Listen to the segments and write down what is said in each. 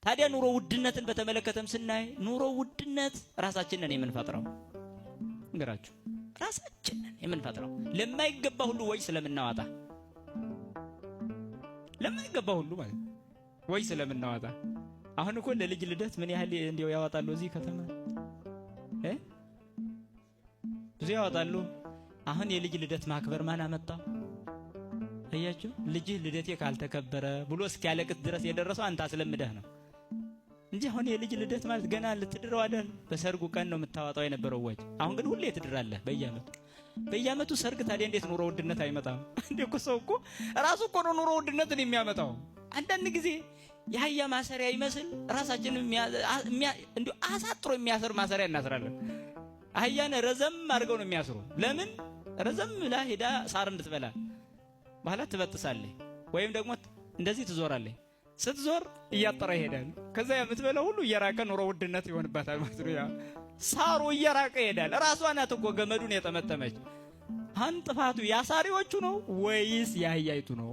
ታዲያ ኑሮ ውድነትን በተመለከተም ስናይ ኑሮ ውድነት ራሳችንን የምንፈጥረው እንግራችሁ ራሳችንን የምንፈጥረው ለማይገባ ሁሉ ወይ ስለምናዋጣ ለማይገባ ሁሉ ማለት ወይ ስለምናዋጣ አሁን እኮ ለልጅ ልደት ምን ያህል እንዲያው ያወጣሉ እዚህ ከተማ ብዙ ያወጣሉ። አሁን የልጅ ልደት ማክበር ማን አመጣው? አያችሁ ልጅ ልደቴ ካልተከበረ ብሎ እስኪያለቅስ ድረስ የደረሰው አንተ አስለምደህ ነው እንጂ አሁን የልጅ ልደት ማለት ገና ልትድረው አይደል? በሰርጉ ቀን ነው የምታወጣው የነበረው ወጭ። አሁን ግን ሁሌ ትድራለህ በየአመቱ ሰርግ። ታዲያ እንዴት ኑሮ ውድነት አይመጣም እንዴ? እኮ ሰው እኮ ራሱ እኮ ነው ኑሮ ውድነትን የሚያመጣው። አንዳንድ ጊዜ የአህያ ማሰሪያ ይመስል ራሳችንን እንዲሁ አሳጥሮ የሚያስር ማሰሪያ እናስራለን። አህያን ረዘም አድርገው ነው የሚያስሩ። ለምን? ረዘም ብላ ሄዳ ሳር እንድትበላ በኋላ ትበጥሳለህ፣ ወይም ደግሞ እንደዚህ ትዞራለህ። ስትዞር እያጠረ ይሄዳል። ከዛ የምትበላው ሁሉ እየራቀ ኑሮ ውድነት ይሆንባታል ማለት ነው። ያ ሳሩ እየራቀ ይሄዳል። ራሷ ናት እኮ ገመዱን የጠመጠመች። አሁን ጥፋቱ ያሳሪዎቹ ነው ወይስ የአህያይቱ ነው?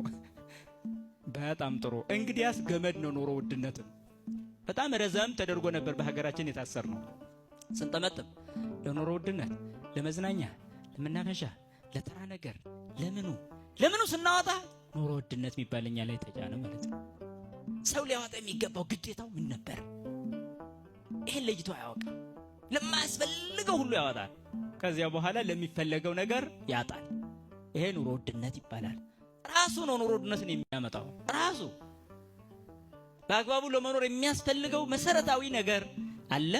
በጣም ጥሩ። እንግዲያስ ገመድ ነው ኑሮ ውድነትን። በጣም ረዘም ተደርጎ ነበር በሀገራችን የታሰር ነው ስንጠመጥም ለኑሮ ውድነት፣ ለመዝናኛ፣ ለመናፈሻ፣ ለተራ ነገር ለምኑ ስናወጣ ኑሮ ውድነት የሚባልኛ ላይ ተጫነ ማለት ነው። ሰው ሊያወጣ የሚገባው ግዴታው ምን ነበር? ይሄን ለይቶ አያውቅም። ለማያስፈልገው ሁሉ ያወጣል። ከዚያ በኋላ ለሚፈለገው ነገር ያጣል። ይሄ ኑሮ ውድነት ይባላል። ራሱ ነው ኑሮ ውድነትን የሚያመጣው ራሱ። በአግባቡ ለመኖር የሚያስፈልገው መሰረታዊ ነገር አለ።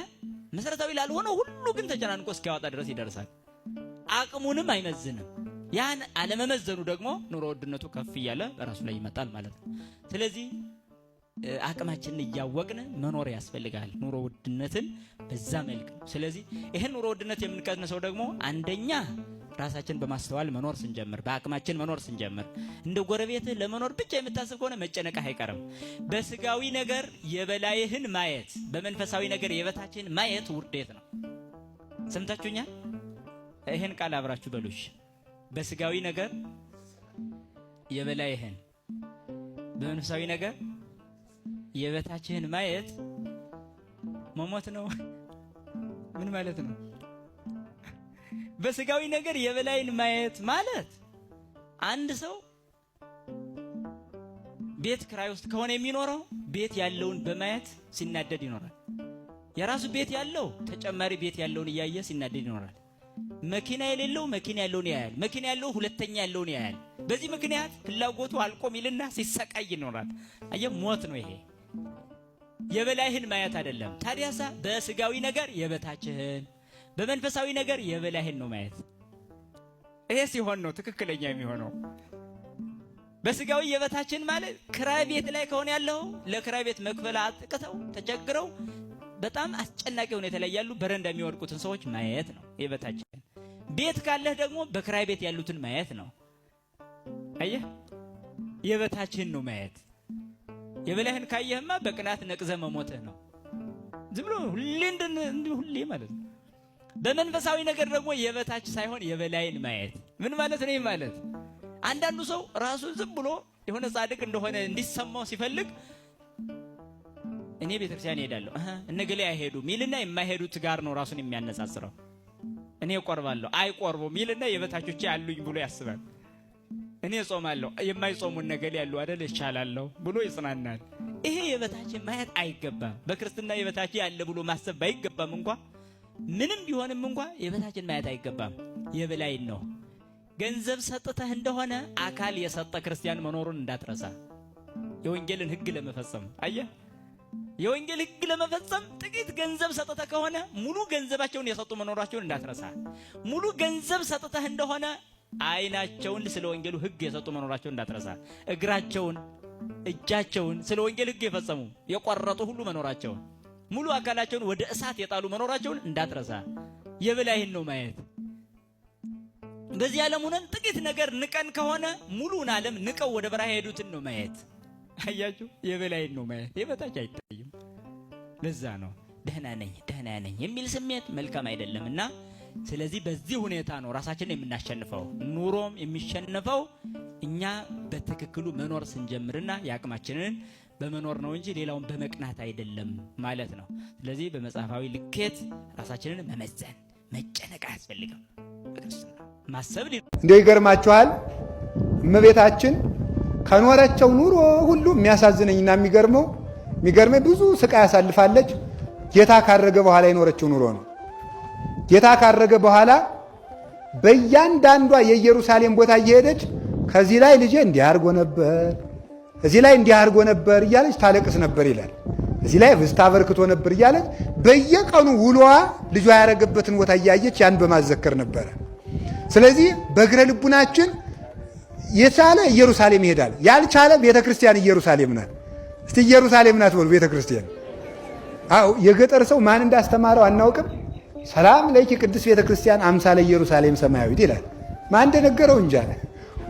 መሰረታዊ ላልሆነ ሁሉ ግን ተጨናንቆ እስኪያወጣ ድረስ ይደርሳል። አቅሙንም አይመዝንም። ያን አለመመዘኑ ደግሞ ኑሮ ውድነቱ ከፍ እያለ በራሱ ላይ ይመጣል ማለት ነው። ስለዚህ አቅማችንን እያወቅን መኖር ያስፈልጋል፣ ኑሮ ውድነትን በዛ መልክ። ስለዚህ ይሄን ኑሮ ውድነት የምንቀንሰው ደግሞ አንደኛ ራሳችን በማስተዋል መኖር ስንጀምር፣ በአቅማችን መኖር ስንጀምር። እንደ ጎረቤትህ ለመኖር ብቻ የምታስብ ከሆነ መጨነቅህ አይቀርም። በስጋዊ ነገር የበላይህን ማየት፣ በመንፈሳዊ ነገር የበታችህን ማየት ውርደት ነው። ሰምታችሁኛል? ይሄን ቃል አብራችሁ በሉሽ። በስጋዊ ነገር የበላይህን፣ በመንፈሳዊ ነገር የበታችህን ማየት መሞት ነው። ምን ማለት ነው? በስጋዊ ነገር የበላይን ማየት ማለት አንድ ሰው ቤት ክራይ ውስጥ ከሆነ የሚኖረው ቤት ያለውን በማየት ሲናደድ ይኖራል። የራሱ ቤት ያለው ተጨማሪ ቤት ያለውን እያየ ሲናደድ ይኖራል። መኪና የሌለው መኪና ያለውን ያያል። መኪና ያለው ሁለተኛ ያለውን ያያል። በዚህ ምክንያት ፍላጎቱ አልቆም ይልና ሲሰቃይ ይኖራል። አየ ሞት ነው ይሄ። የበላይህን ማየት አይደለም። ታዲያሳ በስጋዊ ነገር የበታችህን፣ በመንፈሳዊ ነገር የበላይህን ነው ማየት። ይሄ ሲሆን ነው ትክክለኛ የሚሆነው። በስጋዊ የበታችን ማለት ክራይ ቤት ላይ ከሆነ ያለው ለክራይ ቤት መክፈል አጥቅተው ተቸግረው በጣም አስጨናቂ ሁኔታ ላይ ያሉ በረንዳ የሚወድቁትን ሰዎች ማየት ነው የበታችን። ቤት ካለህ ደግሞ በክራይ ቤት ያሉትን ማየት ነው። አየህ፣ የበታችን ነው ማየት። የበላይህን ካየህማ በቅናት ነቅዘህ መሞትህ ነው። ዝም ብሎ ሁሌ ማለት ነው። በመንፈሳዊ ነገር ደግሞ የበታች ሳይሆን የበላይን ማየት ምን ማለት ነው? ማለት አንዳንዱ ሰው ራሱ ዝም ብሎ የሆነ ጻድቅ እንደሆነ እንዲሰማው ሲፈልግ እኔ ቤተክርስቲያን እሄዳለሁ እነገሌ አይሄዱም ሚልና የማይሄዱት ጋር ነው ራሱን የሚያነጻጽረው። እኔ እቆርባለሁ አይቆርቡም ሚልና የበታቾቼ አሉኝ ብሎ ያስባል። እኔ ጾማለሁ የማይጾሙ እነገሌ ያሉ አይደል ይቻላለሁ ብሎ ይጽናናል። ይሄ የበታችን ማየት አይገባም። በክርስትና የበታች ያለ ብሎ ማሰብ አይገባም። እንኳን ምንም ቢሆንም እንኳን የበታችን ማየት አይገባም። የበላይን ነው። ገንዘብ ሰጥተህ እንደሆነ አካል የሰጠ ክርስቲያን መኖሩን እንዳትረሳ። የወንጌልን ሕግ ለመፈጸም አየህ፣ የወንጌል ሕግ ለመፈጸም ጥቂት ገንዘብ ሰጥተህ ከሆነ ሙሉ ገንዘባቸውን የሰጡ መኖራቸውን እንዳትረሳ። ሙሉ ገንዘብ ሰጥተህ እንደሆነ አይናቸውን ስለ ወንጌሉ ሕግ የሰጡ መኖራቸውን እንዳትረሳ። እግራቸውን፣ እጃቸውን ስለ ወንጌል ሕግ የፈጸሙ የቆረጡ ሁሉ መኖራቸውን፣ ሙሉ አካላቸውን ወደ እሳት የጣሉ መኖራቸውን እንዳትረሳ። የበላይን ነው ማየት። በዚህ ዓለም ሆነን ጥቂት ነገር ንቀን ከሆነ ሙሉን ዓለም ንቀው ወደ በረሃ ሄዱትን ነው ማየት። አያችሁ፣ የበላይን ነው ማየት። የበታች አይታይም። ለዛ ነው ደህና ነኝ የሚል ስሜት መልካም አይደለምና፣ ስለዚህ በዚህ ሁኔታ ነው ራሳችንን የምናሸንፈው። ኑሮም የሚሸነፈው እኛ በትክክሉ መኖር ስንጀምርና የአቅማችንን በመኖር ነው እንጂ ሌላውን በመቅናት አይደለም ማለት ነው። ስለዚህ በመጽሐፋዊ ልኬት ራሳችንን መመዘን መጨነቅ አያስፈልግም። በክርስትና ማሰብ እንደው ይገርማችኋል እመቤታችን ከኖረቸው ኑሮ ሁሉ የሚያሳዝነኝና የሚገርመኝ ብዙ ስቃይ ያሳልፋለች። ጌታ ካረገ በኋላ የኖረችው ኑሮ ነው። ጌታ ካረገ በኋላ በእያንዳንዷ የኢየሩሳሌም ቦታ እየሄደች ከዚህ ላይ ልጄ እንዲህ አድርጎ ነበር፣ እዚህ ላይ እንዲህ አድርጎ ነበር እያለች ታለቅስ ነበር ይላል። እዚህ ላይ ህብስት አበርክቶ ነበር እያለች በየቀኑ ውሎዋ ልጇ ያረገበትን ቦታ እያየች ያን በማዘከር ነበረ። ስለዚህ በእግረ ልቡናችን የቻለ ኢየሩሳሌም ይሄዳል፣ ያልቻለ ቤተክርስቲያን ኢየሩሳሌም ናት። እስቲ ኢየሩሳሌም ናት በሉ ቤተክርስቲያን። አዎ የገጠር ሰው ማን እንዳስተማረው አናውቅም። ሰላም ለኪ ቅድስት ቤተክርስቲያን አምሳለ ኢየሩሳሌም ሰማያዊት ይላል። ማን እንደነገረው እንጃ።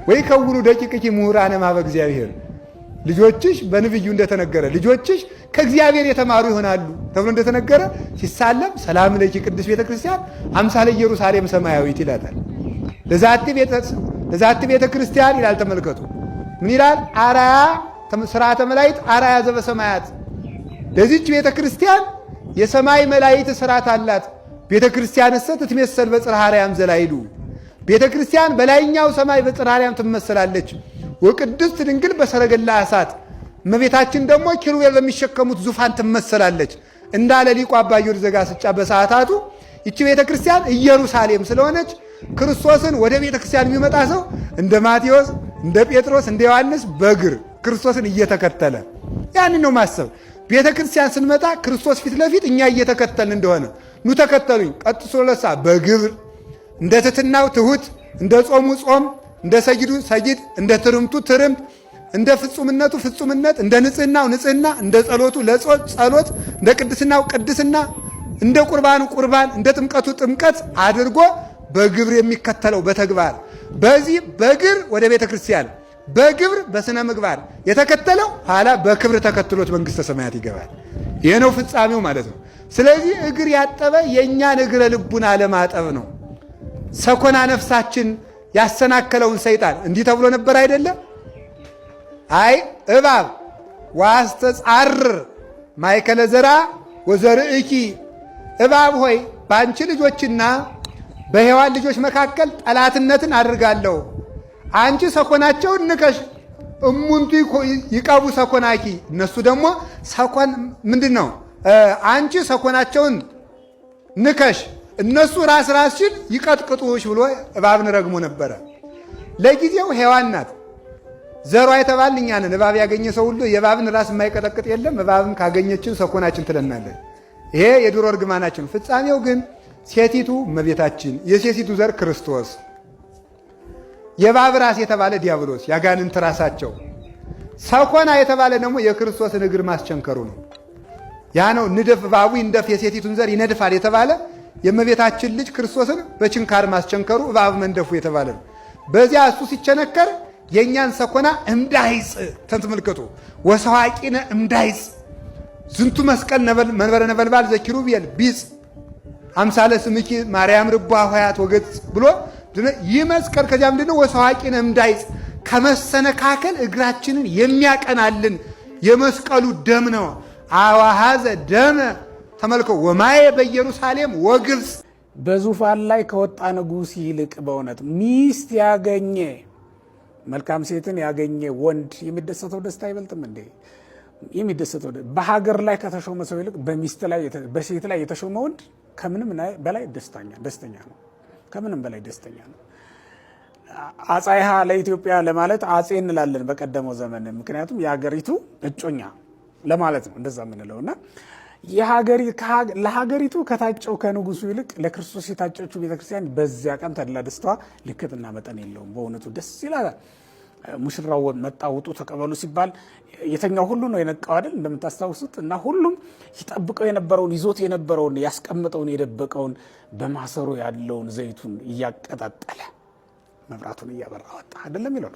ወይ ከውሉ ደቂቅኪ ምሁራነ ማበ እግዚአብሔር፣ ልጆችሽ በነብዩ እንደተነገረ ልጆችሽ ከእግዚአብሔር የተማሩ ይሆናሉ ተብሎ እንደተነገረ ሲሳለም ሰላም ለኪ ቅድስት ቤተክርስቲያን አምሳለ ኢየሩሳሌም ሰማያዊት ይላታል። ለዛቲ ቤተክርስቲያን ይላል። ተመልከቱ ምን ይላል? አራያ ስርዓተ መላእክት አራያ ዘበሰማያት። ለዚች ቤተክርስቲያን የሰማይ መላእክት ስርዓት አላት። ቤተክርስቲያን እሰት ትመሰል በጽርሐ አርያም ዘላይሉ። ቤተክርስቲያን በላይኛው ሰማይ በጽርሐ አርያም ትመሰላለች። ወቅድስት ድንግል በሰረገላ እሳት። እመቤታችን ደግሞ ኪሩቤል በሚሸከሙት ዙፋን ትመሰላለች እንዳለ ሊቁ አባ ጊዮርጊስ ዘጋስጫ በሰዓታቱ። ይቺ ቤተክርስቲያን ኢየሩሳሌም ስለሆነች ክርስቶስን ወደ ቤተክርስቲያን የሚመጣ ሰው እንደ ማቴዎስ፣ እንደ ጴጥሮስ፣ እንደ ዮሐንስ በእግር ክርስቶስን እየተከተለ ያንን ነው ማሰብ። ቤተክርስቲያን ስንመጣ ክርስቶስ ፊት ለፊት እኛ እየተከተልን እንደሆነ ኑ ተከተሉኝ ቀጥሶ ለሳ በግብር እንደ ትሕትናው ትሑት፣ እንደ ጾሙ ጾም፣ እንደ ሰጊዱ ሰጊድ፣ እንደ ትርምቱ ትርምት፣ እንደ ፍጹምነቱ ፍጹምነት፣ እንደ ንጽህናው ንጽህና፣ እንደ ጸሎቱ ጸሎት፣ እንደ ቅድስናው ቅድስና፣ እንደ ቁርባኑ ቁርባን፣ እንደ ጥምቀቱ ጥምቀት አድርጎ በግብር የሚከተለው በተግባር በዚህ በግር ወደ ቤተ ክርስቲያን በግብር በስነ ምግባር የተከተለው ኋላ በክብር ተከትሎት መንግሥተ ሰማያት ይገባል። ይህ ነው ፍጻሜው ማለት ነው። ስለዚህ እግር ያጠበ የእኛን እግረ ልቡን አለማጠብ ነው። ሰኮና ነፍሳችን ያሰናከለውን ሰይጣን እንዲህ ተብሎ ነበር አይደለም? አይ እባብ ዋስተጻርር ማእከለ ዘራ ወዘርእኪ፣ እባብ ሆይ በአንቺ ልጆችና በሔዋን ልጆች መካከል ጠላትነትን አድርጋለሁ። አንቺ ሰኮናቸውን ንከሽ፣ እሙንቱ ይቀቡ ሰኮናኪ፣ እነሱ ደግሞ ሰኮን ምንድን ነው? አንቺ ሰኮናቸውን ንከሽ፣ እነሱ ራስሽን ይቀጥቅጡሽ ብሎ እባብን ረግሞ ነበረ። ለጊዜው ሔዋን ናት ዘሯ የተባልን እኛ ነን። እባብ ያገኘ ሰው ሁሉ የእባብን ራስ የማይቀጠቅጥ የለም። እባብም ካገኘችን ሰኮናችን ትለናለን። ይሄ የድሮ እርግማናችን። ፍጻሜው ግን ሴቲቱ እመቤታችን፣ የሴቲቱ ዘር ክርስቶስ፣ የእባብ ራስ የተባለ ዲያብሎስ ያጋንንት ራሳቸው፣ ሰኮና የተባለ ደግሞ የክርስቶስን እግር ማስቸንከሩ ነው። ያ ነው ንደፍ እባቡ ይንደፍ የሴቲቱን ዘር ይነድፋል የተባለ የእመቤታችን ልጅ ክርስቶስን በችንካር ማስቸንከሩ እባብ መንደፉ የተባለ ነው። በዚያ እሱ ሲቸነከር የእኛን ሰኮና እምዳይጽ ተመልከቱ። ወሰዋቂነ እምዳይጽ ዝንቱ መስቀል መንበረ ነበልባል ዘኪሩቤል ቢጽ አምሳለ ስምኪ ማርያም ርቧ ሆያት ወገጽ ብሎ ይህ መስቀል ከዚያ ምንድነው? ወሰዋቂነ እምዳይጽ ከመሰነካከል እግራችንን የሚያቀናልን የመስቀሉ ደም ነው። አዋሃዘ ደመ ተመልከው ወማየ በኢየሩሳሌም ወግብፅ። በዙፋን ላይ ከወጣ ንጉሥ ይልቅ በእውነት ሚስት ያገኘ መልካም ሴትን ያገኘ ወንድ የሚደሰተው ደስታ አይበልጥም እንዴ? የሚደሰተው በሀገር ላይ ከተሾመ ሰው ይልቅ በሴት ላይ የተሾመ ወንድ ከምንም በላይ ደስተኛ ነው። ከምንም በላይ ደስተኛ ነው። አጻይሃ ለኢትዮጵያ ለማለት አጼ እንላለን በቀደመው ዘመን። ምክንያቱም የሀገሪቱ እጮኛ ለማለት ነው እንደዛ የምንለውና ለሀገሪቱ ከታጨው ከንጉሱ ይልቅ ለክርስቶስ የታጨችው ቤተክርስቲያን በዚያ ቀን ተድላ ደስታዋ ልክትና መጠን የለውም። በእውነቱ ደስ ይላል። ሙሽራው መጣ ውጡ ተቀበሉ ሲባል የተኛው ሁሉ ነው የነቃው አይደል? እንደምታስታውሱት እና ሁሉም ይጠብቀው የነበረውን ይዞት የነበረውን ያስቀምጠውን የደበቀውን በማሰሮ ያለውን ዘይቱን እያቀጣጠለ መብራቱን እያበራ ወጣ አይደለም ይለው።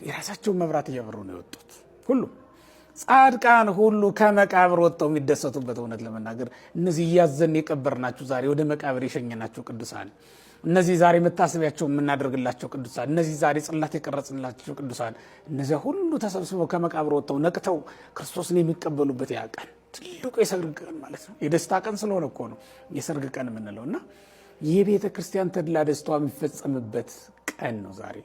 የራሳቸውን መብራት እያበሩ ነው የወጡት። ሁሉም ጻድቃን ሁሉ ከመቃብር ወጥተው የሚደሰቱበት እውነት ለመናገር እነዚህ እያዘን የቀበርናችሁ ዛሬ ወደ መቃብር የሸኘናችሁ ቅዱሳን እነዚህ ዛሬ መታሰቢያቸው የምናደርግላቸው ቅዱሳን፣ እነዚህ ዛሬ ጽላት የቀረጽንላቸው ቅዱሳን፣ እነዚያ ሁሉ ተሰብስበው ከመቃብር ወጥተው ነቅተው ክርስቶስን የሚቀበሉበት ያ ቀን ትልቁ የሰርግ ቀን ማለት ነው። የደስታ ቀን ስለሆነ እኮ ነው የሰርግ ቀን የምንለው እና የቤተ ክርስቲያን ተድላ ደስታዋ የሚፈጸምበት ቀን ነው ዛሬ።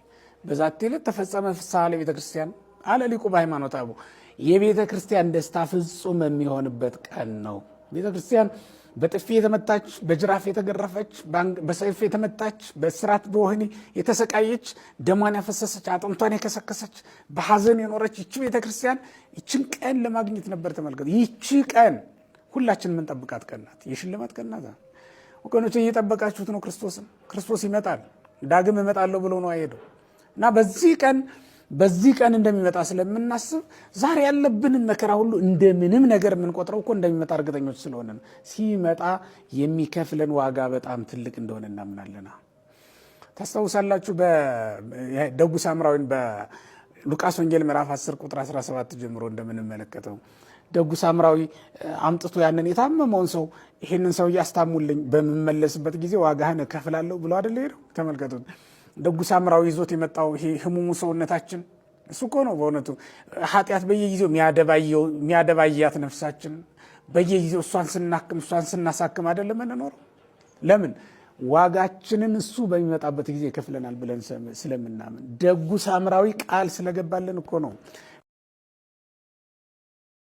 በዛቴ ዕለት ተፈጸመ ፍስሐ ለቤተ ክርስቲያን አለ ሊቁ በሃይማኖተ አበው። የቤተ ክርስቲያን ደስታ ፍጹም የሚሆንበት ቀን ነው። ቤተ ክርስቲያን በጥፊ የተመታች፣ በጅራፍ የተገረፈች፣ በሰይፍ የተመታች፣ በእስራት በወህኒ የተሰቃየች፣ ደሟን ያፈሰሰች፣ አጥንቷን የከሰከሰች፣ በሐዘን የኖረች ይቺ ቤተ ክርስቲያን ይችን ቀን ለማግኘት ነበር። ተመልከቱ፣ ይቺ ቀን ሁላችን የምንጠብቃት ቀን ናት። የሽልማት ቀን ናት። ወገኖች እየጠበቃችሁት ነው ክርስቶስን። ክርስቶስ ይመጣል፣ ዳግም እመጣለሁ ብሎ ነው አይሄደው እና በዚህ ቀን እንደሚመጣ ስለምናስብ ዛሬ ያለብንን መከራ ሁሉ እንደምንም ነገር የምንቆጥረው እኮ እንደሚመጣ እርግጠኞች ስለሆነ ሲመጣ የሚከፍለን ዋጋ በጣም ትልቅ እንደሆነ እናምናለና። ታስታውሳላችሁ በደጉ ሳምራዊን በሉቃስ ወንጌል ምዕራፍ 10 ቁጥር 17 ጀምሮ እንደምንመለከተው ደጉ ሳምራዊ አምጥቶ ያንን የታመመውን ሰው ይህንን ሰው እያስታሙልኝ በምመለስበት ጊዜ ዋጋህን እከፍላለሁ ብሎ አይደል ሄደው። ተመልከቱት። ደጉ ሳምራዊ ይዞት የመጣው ይሄ ህሙሙ ሰውነታችን እሱ እኮ ነው በእውነቱ ኃጢአት በየጊዜው የሚያደባያት ነፍሳችን በየጊዜው እሷን ስናሳክም አይደለም እንኖረው። ለምን? ዋጋችንን እሱ በሚመጣበት ጊዜ ይከፍለናል ብለን ስለምናምን ደጉ ሳምራዊ ቃል ስለገባልን እኮ ነው።